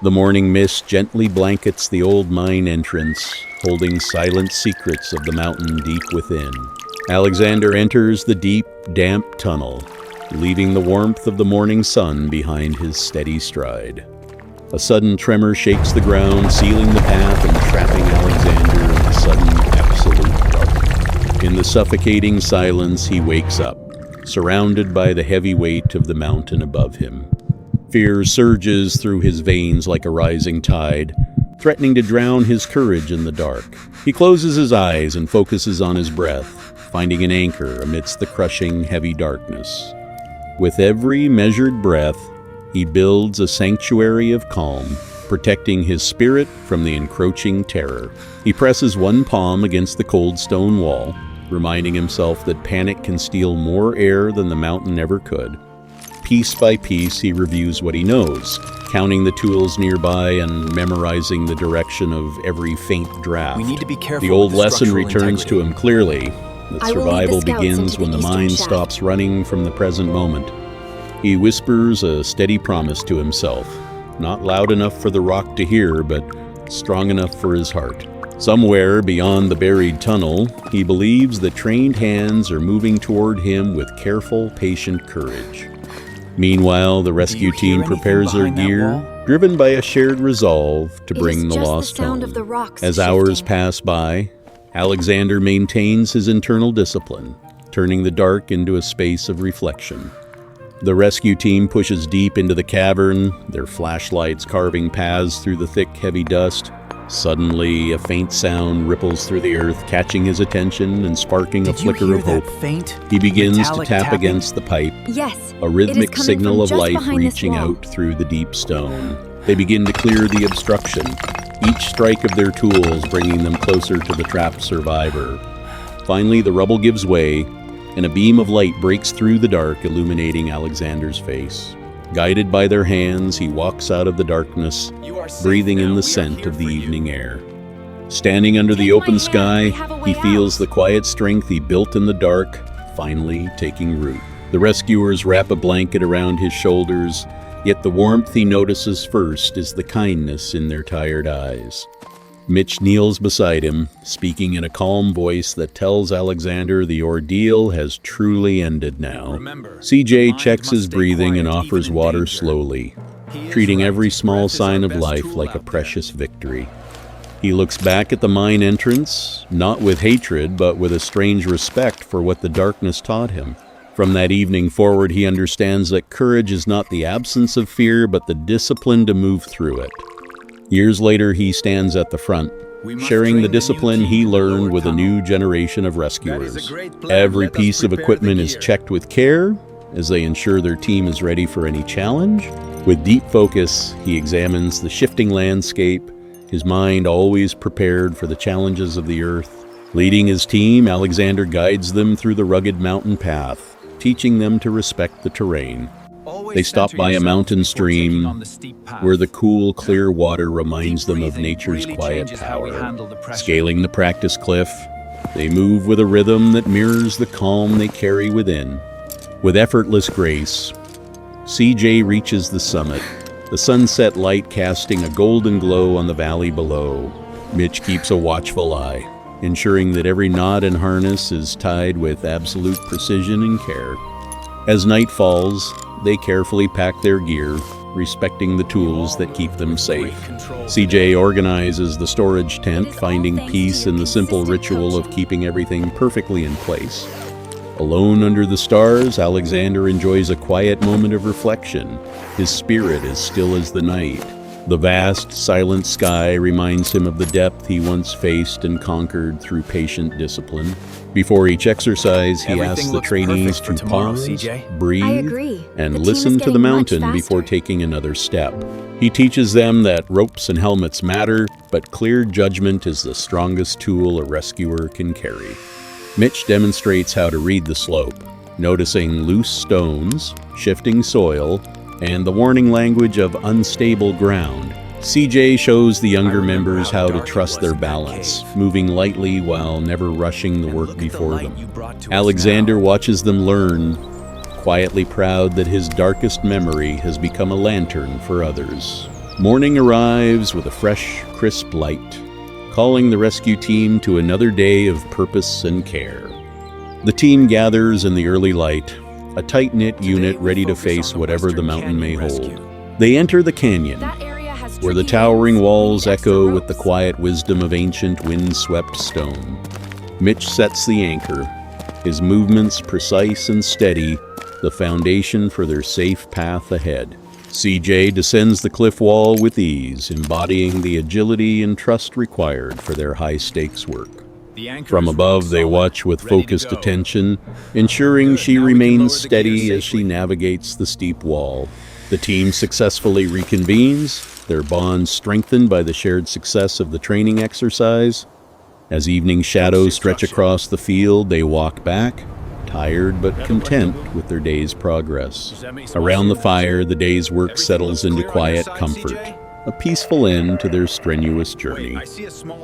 The morning mist gently blankets the old mine entrance, holding silent secrets of the mountain deep within. Alexander enters the deep, damp tunnel, leaving the warmth of the morning sun behind his steady stride. A sudden tremor shakes the ground, sealing the path and trapping Alexander in the sudden, absolute dark. In the suffocating silence, he wakes up, surrounded by the heavy weight of the mountain above him. Fear surges through his veins like a rising tide, threatening to drown his courage in the dark. He closes his eyes and focuses on his breath, finding an anchor amidst the crushing, heavy darkness. With every measured breath, he builds a sanctuary of calm, protecting his spirit from the encroaching terror. He presses one palm against the cold stone wall, reminding himself that panic can steal more air than the mountain ever could. Piece by piece, he reviews what he knows, counting the tools nearby and memorizing the direction of every faint draft. We need to be careful. The old with the lesson structural returns to him clearly, that survival begins when the mind shaft. stops running from the present moment. He whispers a steady promise to himself, not loud enough for the rock to hear, but strong enough for his heart. Somewhere beyond the buried tunnel, he believes that trained hands are moving toward him with careful, patient courage. Meanwhile, the rescue team prepares their gear, driven by a shared resolve to bring the lost home. As hours pass by, Alexander maintains his internal discipline, turning the dark into a space of reflection. The rescue team pushes deep into the cavern, their flashlights carving paths through the thick, heavy dust. Suddenly, a faint sound ripples through the earth, catching his attention and sparking a flicker of hope. He begins to tap against the pipe, Yes, a rhythmic signal of life reaching out through the deep stone. They begin to clear the obstruction, each strike of their tools bringing them closer to the trapped survivor. Finally, the rubble gives way, and a beam of light breaks through the dark, illuminating Alexander's face. Guided by their hands, he walks out of the darkness, breathing in the scent of the evening air. Standing under the open sky, he feels the quiet strength he built in the dark finally taking root. The rescuers wrap a blanket around his shoulders, yet the warmth he notices first is the kindness in their tired eyes. Mitch kneels beside him, speaking in a calm voice that tells Alexander the ordeal has truly ended now. CJ checks his breathing and offers water slowly, treating every small sign of life like a precious victory. He looks back at the mine entrance, not with hatred, but with a strange respect for what the darkness taught him. From that evening forward, he understands that courage is not the absence of fear, but the discipline to move through it. Years later, he stands at the front, sharing the discipline he learned with a new generation of rescuers. Every piece of equipment is checked with care as they ensure their team is ready for any challenge. With deep focus, he examines the shifting landscape, his mind always prepared for the challenges of the earth. Leading his team, Alexander guides them through the rugged mountain path, teaching them to respect the terrain. They stop by a mountain stream where the cool, clear water reminds them of nature's quiet power. Scaling the practice cliff, they move with a rhythm that mirrors the calm they carry within. With effortless grace, CJ reaches the summit, the sunset light casting a golden glow on the valley below. Mitch keeps a watchful eye, ensuring that every knot and harness is tied with absolute precision and care. As night falls, they carefully pack their gear, respecting the tools that keep them safe. CJ organizes the storage tent, finding peace in the simple ritual of keeping everything perfectly in place. Alone under the stars, Alexander enjoys a quiet moment of reflection, his spirit as still as the night. The vast, silent sky reminds him of the depth he once faced and conquered through patient discipline. Before each exercise, he asks the trainees to pause, breathe, and listen to the mountain before taking another step. He teaches them that ropes and helmets matter, but clear judgment is the strongest tool a rescuer can carry. Mitch demonstrates how to read the slope, noticing loose stones, shifting soil, and the warning language of unstable ground. CJ shows the younger members how to trust their balance, moving lightly while never rushing the work before them. Alexander watches them learn, quietly proud that his darkest memory has become a lantern for others. Morning arrives with a fresh, crisp light, calling the rescue team to another day of purpose and care. The team gathers in the early light, a tight-knit unit ready to face whatever the mountain may hold. They enter the canyon, where the towering walls echo with the quiet wisdom of ancient wind-swept stone. Mitch sets the anchor, his movements precise and steady, the foundation for their safe path ahead. CJ descends the cliff wall with ease, embodying the agility and trust required for their high-stakes work. From above, they watch with focused attention, ensuring she remains steady as she navigates the steep wall. The team successfully reconvenes, their bond strengthened by the shared success of the training exercise. As evening shadows stretch across the field, they walk back, tired but content with their day's progress. Around the fire, the day's work settles into quiet comfort, a peaceful end to their strenuous journey.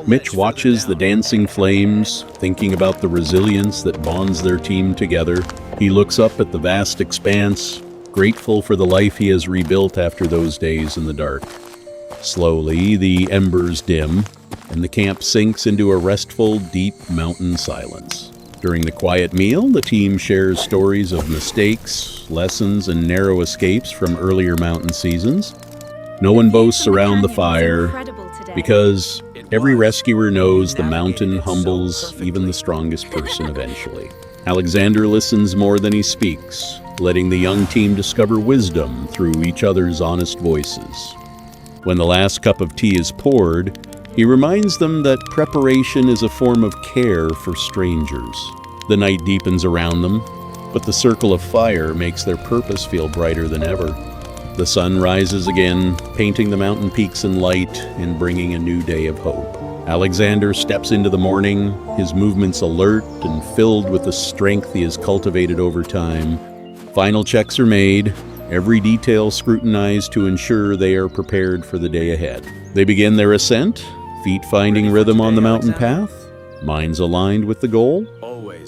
Mitch watches the dancing flames, thinking about the resilience that bonds their team together. He looks up at the vast expanse, grateful for the life he has rebuilt after those days in the dark. Slowly, the embers dim, and the camp sinks into a restful, deep mountain silence. During the quiet meal, the team shares stories of mistakes, lessons, and narrow escapes from earlier mountain seasons. No one boasts around the fire, because every rescuer knows the mountain humbles even the strongest person eventually. Alexander listens more than he speaks, letting the young team discover wisdom through each other's honest voices. When the last cup of tea is poured, he reminds them that preparation is a form of care for strangers. The night deepens around them, but the circle of fire makes their purpose feel brighter than ever. The sun rises again, painting the mountain peaks in light and bringing a new day of hope. Alexander steps into the morning, his movements alert and filled with the strength he has cultivated over time. Final checks are made, every detail scrutinized to ensure they are prepared for the day ahead. They begin their ascent, feet finding rhythm on the mountain path, minds aligned with the goal.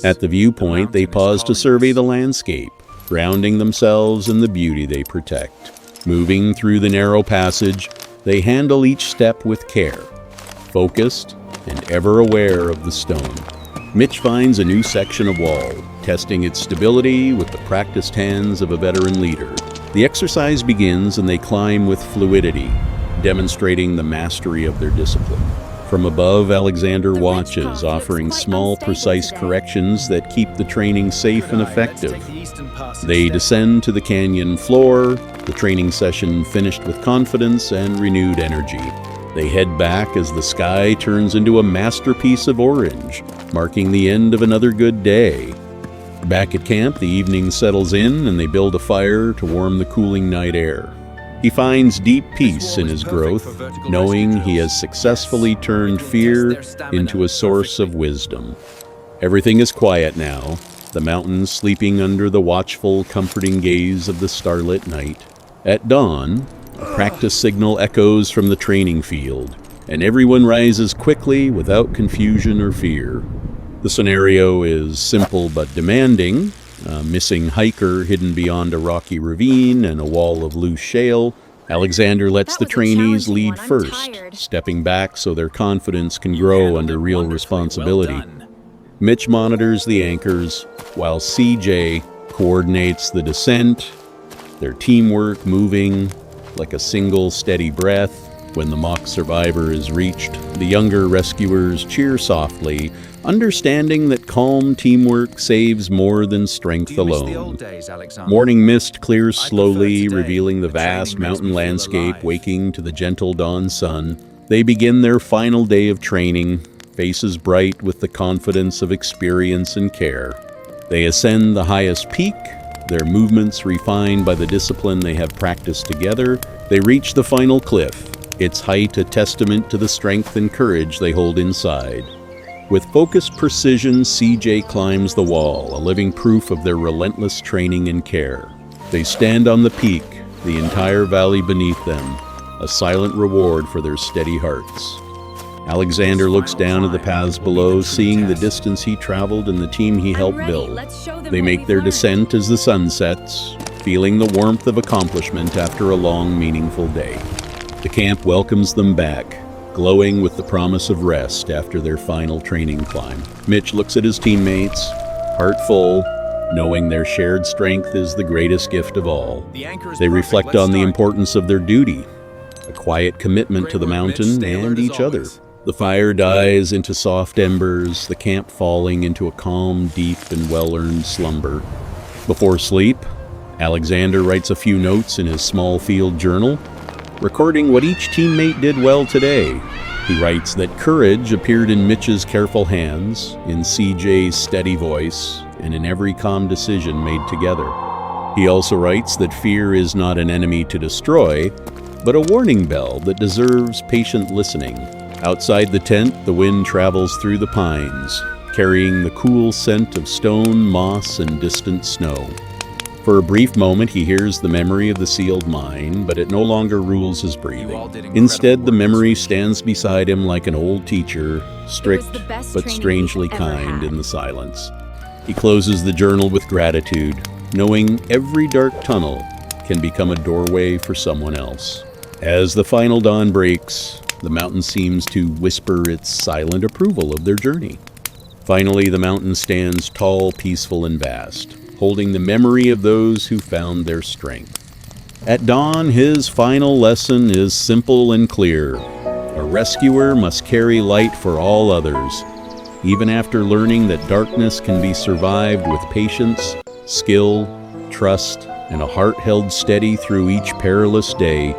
At the viewpoint, they pause to survey the landscape, grounding themselves in the beauty they protect. Moving through the narrow passage, they handle each step with care, focused and ever aware of the stone. Mitch finds a new section of wall, testing its stability with the practiced hands of a veteran leader. The exercise begins and they climb with fluidity, demonstrating the mastery of their discipline. From above, Alexander watches, offering small, precise corrections that keep the training safe and effective. They descend to the canyon floor, the training session finished with confidence and renewed energy. They head back as the sky turns into a masterpiece of orange, marking the end of another good day. Back at camp, the evening settles in and they build a fire to warm the cooling night air. He finds deep peace in his growth, knowing he has successfully turned fear into a source of wisdom. Everything is quiet now, the mountains sleeping under the watchful, comforting gaze of the starlit night. At dawn, a practice signal echoes from the training field, and everyone rises quickly without confusion or fear. The scenario is simple but demanding. A missing hiker hidden beyond a rocky ravine and a wall of loose shale. Alexander lets the trainees lead first, stepping back so their confidence can grow under real responsibility. Mitch monitors the anchors, while CJ coordinates the descent, their teamwork moving like a single steady breath. When the mock survivor is reached, the younger rescuers cheer softly, understanding that calm teamwork saves more than strength alone. Morning mist clears slowly, revealing the vast mountain landscape waking to the gentle dawn sun. They begin their final day of training, faces bright with the confidence of experience and care. They ascend the highest peak, their movements refined by the discipline they have practiced together. They reach the final cliff, its height a testament to the strength and courage they hold inside. With focused precision, CJ climbs the wall, a living proof of their relentless training and care. They stand on the peak, the entire valley beneath them, a silent reward for their steady hearts. Alexander looks down at the paths below, seeing the distance he traveled and the team he helped build. They make their descent as the sun sets, feeling the warmth of accomplishment after a long, meaningful day. The camp welcomes them back, glowing with the promise of rest after their final training climb. Mitch looks at his teammates, heart full, knowing their shared strength is the greatest gift of all. They reflect on the importance of their duty, a quiet commitment to the mountain and each other. The fire dies into soft embers, the camp falling into a calm, deep, and well-earned slumber. Before sleep, Alexander writes a few notes in his small field journal, recording what each teammate did well today. He writes that courage appeared in Mitch's careful hands, in CJ's steady voice, and in every calm decision made together. He also writes that fear is not an enemy to destroy, but a warning bell that deserves patient listening. Outside the tent, the wind travels through the pines, carrying the cool scent of stone, moss, and distant snow. For a brief moment, he hears the memory of the sealed mine, but it no longer rules his breathing. Instead, the memory stands beside him like an old teacher, strict but strangely kind in the silence. He closes the journal with gratitude, knowing every dark tunnel can become a doorway for someone else. As the final dawn breaks, the mountain seems to whisper its silent approval of their journey. Finally, the mountain stands tall, peaceful, and vast, holding the memory of those who found their strength. At dawn, his final lesson is simple and clear. A rescuer must carry light for all others. Even after learning that darkness can be survived with patience, skill, trust, and a heart held steady through each perilous day,